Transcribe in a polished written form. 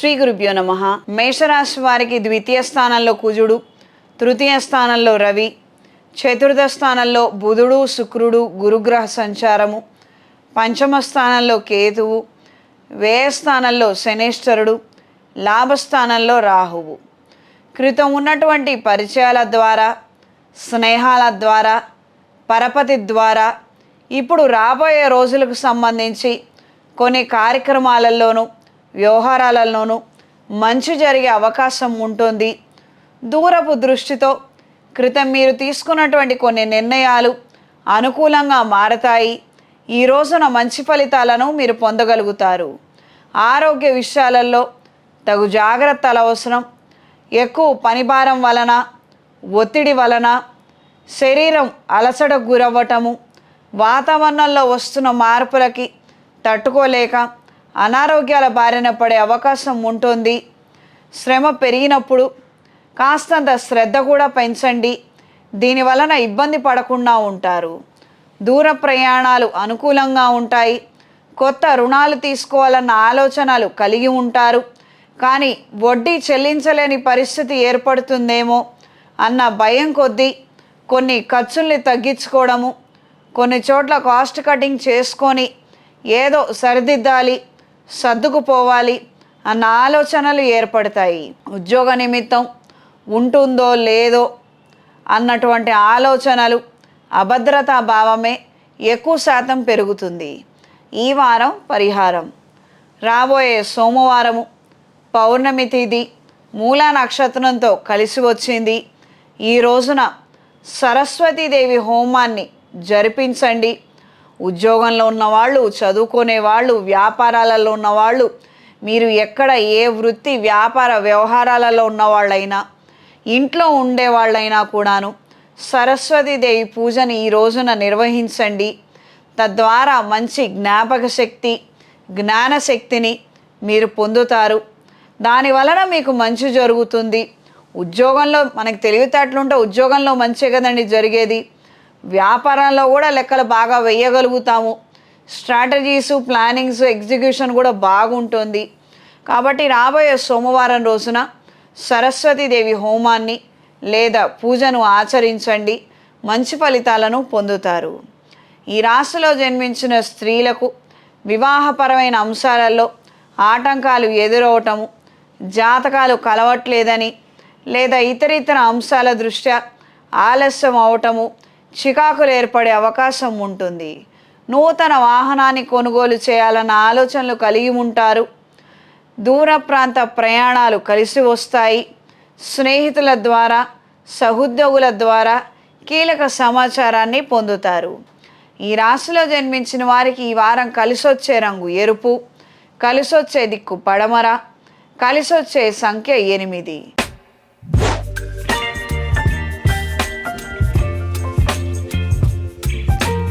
శ్రీ గురుభ్యో నమః. మేషరాశి వారికి ద్వితీయ స్థానంలో కుజుడు, తృతీయ స్థానంలో రవి, చతుర్థ స్థానంలో బుధుడు, శుక్రుడు, గురుగ్రహ సంచారము, పంచమ స్థానంలో కేతువు, వ్యయ స్థానంలో శనేశ్వరుడు, లాభస్థానంలో రాహువు. క్రితం ఉన్నటువంటి పరిచయాల ద్వారా, స్నేహాల ద్వారా, పరపతి ద్వారా ఇప్పుడు రాబోయే రోజులకు సంబంధించి కొన్ని కార్యక్రమాలలోనూ వ్యవహారాలలోనూ మంచి జరిగే అవకాశం ఉంటుంది. దూరపు దృష్టితో క్రితం మీరు తీసుకున్నటువంటి కొన్ని నిర్ణయాలు అనుకూలంగా మారతాయి. ఈ రోజున మంచి ఫలితాలను మీరు పొందగలుగుతారు. ఆరోగ్య విషయాలలో తగు జాగ్రత్తలు అవసరం. ఎక్కువ పనిభారం వలన, ఒత్తిడి వలన శరీరం అలసటకు గురవ్వటము, వాతావరణంలో వస్తున్న మార్పులకి తట్టుకోలేక అనారోగ్యాల బారిన పడే అవకాశం ఉంటుంది. శ్రమ పెరిగినప్పుడు కాస్తంత శ్రద్ధ కూడా పెంచండి. దీనివలన ఇబ్బంది పడకుండా ఉంటారు. దూర ప్రయాణాలు అనుకూలంగా ఉంటాయి. కొత్త రుణాలు తీసుకోవాలన్న ఆలోచనలు కలిగి ఉంటారు. కానీ వడ్డీ చెల్లించలేని పరిస్థితి ఏర్పడుతుందేమో అన్న భయం కొద్దీ కొన్ని ఖర్చుల్ని తగ్గించుకోవడము, కొన్ని చోట్ల కాస్ట్ కటింగ్ చేసుకొని ఏదో సరిదిద్దాలి, సర్దుకుపోవాలి అన్న ఆలోచనలు ఏర్పడతాయి. ఉద్యోగ నిమిత్తం ఉంటుందో లేదో అన్నటువంటి ఆలోచనలు, అభద్రతా భావమే ఎక్కువ శాతం పెరుగుతుంది. ఈ వారం పరిహారం: రాబోయే సోమవారము పౌర్ణమి తిథి మూలా నక్షత్రంతో కలిసి వచ్చింది. ఈ రోజున సరస్వతీదేవి హోమాన్ని జరిపించండి. ఉద్యోగంలో ఉన్నవాళ్ళు, చదువుకునే వాళ్ళు, వ్యాపారాలలో ఉన్నవాళ్ళు, మీరు ఎక్కడ ఏ వృత్తి వ్యాపార వ్యవహారాలలో ఉన్నవాళ్ళైనా, ఇంట్లో ఉండేవాళ్ళైనా కూడాను సరస్వతీదేవి పూజని ఈ రోజున నిర్వహించండి. తద్వారా మంచి జ్ఞాపక శక్తి, జ్ఞానశక్తిని మీరు పొందుతారు. దానివలన మీకు మంచి జరుగుతుంది. ఉద్యోగంలో మనకు తెలివితేటలుంటే ఉద్యోగంలో మంచి కదండి జరిగేది. వ్యాపారంలో కూడా లెక్కలు బాగా వేయగలుగుతాము. స్ట్రాటజీసు, ప్లానింగ్స్, ఎగ్జిక్యూషన్ కూడా బాగుంటుంది. కాబట్టి రాబోయే సోమవారం రోజున సరస్వతీదేవి హోమాన్ని లేదా పూజను ఆచరించండి. మంచి ఫలితాలను పొందుతారు. ఈ రాశిలో జన్మించిన స్త్రీలకు వివాహపరమైన అంశాలలో ఆటంకాలు ఎదురవటము, జాతకాలు కలవట్లేదని లేదా ఇతర అంశాల దృష్ట్యా ఆలస్యం అవటము, చికాకులు ఏర్పడే అవకాశం ఉంటుంది. నూతన వాహనాన్ని కొనుగోలు చేయాలన్న ఆలోచనలు కలిగి ఉంటారు. దూర ప్రాంత ప్రయాణాలు కలిసి వస్తాయి. స్నేహితుల ద్వారా, సహోద్యోగుల ద్వారా కీలక సమాచారాన్ని పొందుతారు. ఈ రాశిలో జన్మించిన వారికి ఈ వారం కలిసొచ్చే రంగు ఎరుపు, కలిసొచ్చే దిక్కు పడమర, కలిసొచ్చే సంఖ్య 8.